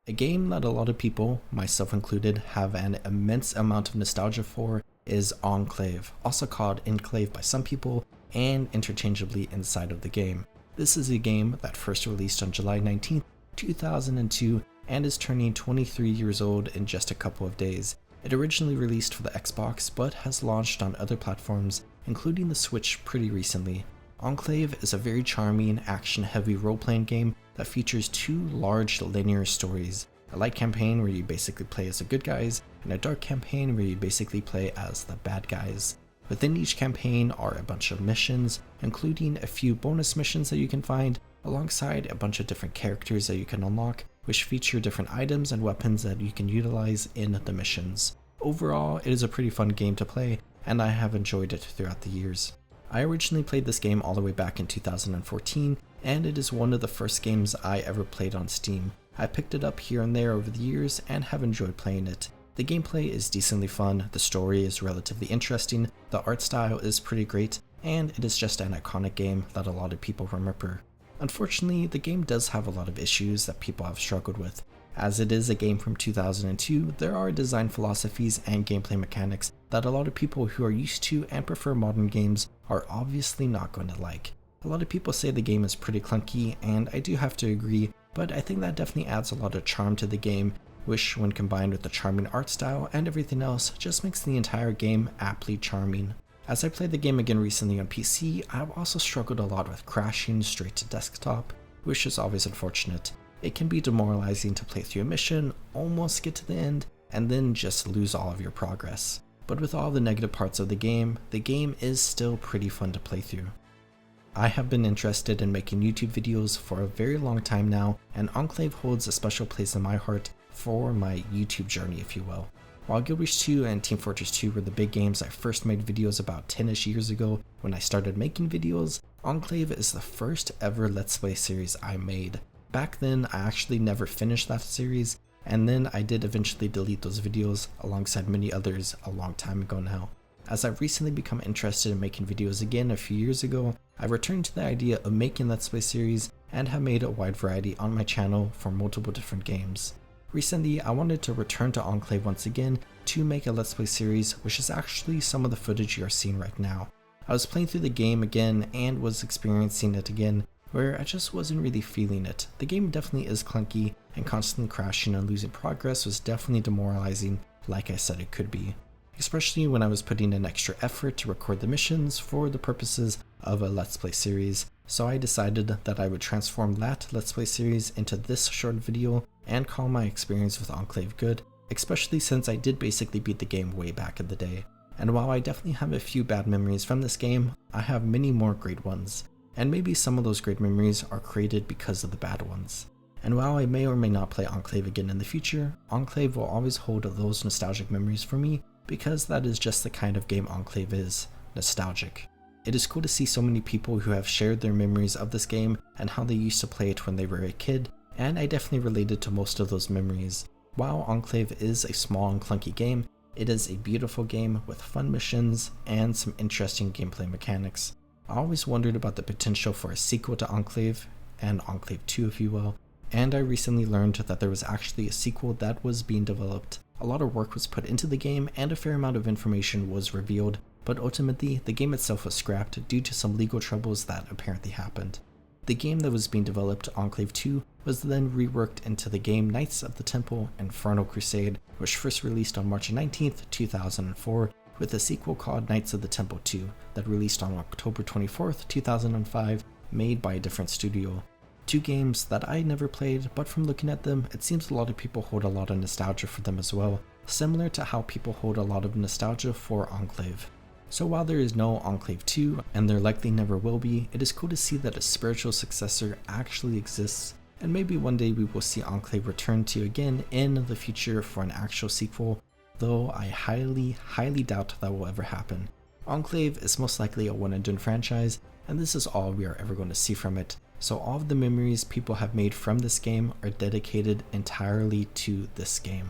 A game that a lot of people, myself included, have an immense amount of nostalgia for is Enclave, also called Enclave by some people and interchangeably inside of the game. This is a game that first released on July 19th, 2002 and is turning 23 years old in just a couple of days. It originally released for the Xbox but has launched on other platforms, including the Switch pretty recently. Enclave is a very charming, action-heavy role-playing game that features two large linear stories. A light campaign where you basically play as the good guys, and a dark campaign where you basically play as the bad guys. Within each campaign are a bunch of missions, including a few bonus missions that you can find, alongside a bunch of different characters that you can unlock, which feature different items and weapons that you can utilize in the missions. Overall, it is a pretty fun game to play, and I have enjoyed it throughout the years. I originally played this game all the way back in 2014, and it is one of the first games I ever played on Steam. I picked it up here and there over the years and have enjoyed playing it. The gameplay is decently fun, the story is relatively interesting, the art style is pretty great, and it is just an iconic game that a lot of people remember. Unfortunately, the game does have a lot of issues that people have struggled with. As it is a game from 2002, there are design philosophies and gameplay mechanics that a lot of people who are used to and prefer modern games are obviously not going to like. A lot of people say the game is pretty clunky, and I do have to agree, but I think that definitely adds a lot of charm to the game, which when combined with the charming art style and everything else just makes the entire game aptly charming. As I played the game again recently on PC, I've also struggled a lot with crashing straight to desktop, which is always unfortunate. It can be demoralizing to play through a mission, almost get to the end, and then just lose all of your progress. But with all the negative parts of the game is still pretty fun to play through. I have been interested in making YouTube videos for a very long time now, and Enclave holds a special place in my heart for my YouTube journey, if you will. While Guild Wars 2 and Team Fortress 2 were the big games I first made videos about 10ish years ago when I started making videos, Enclave is the first ever Let's Play series I made. Back then, I actually never finished that series, and then I did eventually delete those videos alongside many others a long time ago now. As I've recently become interested in making videos again a few years ago, I returned to the idea of making Let's Play series and have made a wide variety on my channel for multiple different games. Recently, I wanted to return to Enclave once again to make a Let's Play series, which is actually some of the footage you are seeing right now. I was playing through the game again and was experiencing it again, where I just wasn't really feeling it. The game definitely is clunky, and constantly crashing and losing progress was definitely demoralizing, like I said it could be. Especially when I was putting in extra effort to record the missions for the purposes of a Let's Play series, so I decided that I would transform that Let's Play series into this short video and call my experience with Enclave good, especially since I did basically beat the game way back in the day. And while I definitely have a few bad memories from this game, I have many more great ones. And maybe some of those great memories are created because of the bad ones. And while I may or may not play Enclave again in the future, Enclave will always hold those nostalgic memories for me because that is just the kind of game Enclave is, nostalgic. It is cool to see so many people who have shared their memories of this game and how they used to play it when they were a kid, and I definitely related to most of those memories. While Enclave is a small and clunky game, it is a beautiful game with fun missions and some interesting gameplay mechanics. I always wondered about the potential for a sequel to Enclave, and Enclave 2 if you will, and I recently learned that there was actually a sequel that was being developed. A lot of work was put into the game and a fair amount of information was revealed, but ultimately the game itself was scrapped due to some legal troubles that apparently happened. The game that was being developed, Enclave 2, was then reworked into the game Knights of the Temple Infernal Crusade, which first released on March 19th, 2004, with a sequel called Knights of the Temple 2 that released on October 24th, 2005, made by a different studio. Two games that I never played, but from looking at them, it seems a lot of people hold a lot of nostalgia for them as well, similar to how people hold a lot of nostalgia for Enclave. So while there is no Enclave 2, and there likely never will be, it is cool to see that a spiritual successor actually exists, and maybe one day we will see Enclave return to again in the future for an actual sequel, though I highly doubt that will ever happen. Enclave is most likely a one and done franchise, and this is all we are ever going to see from it, so all of the memories people have made from this game are dedicated entirely to this game.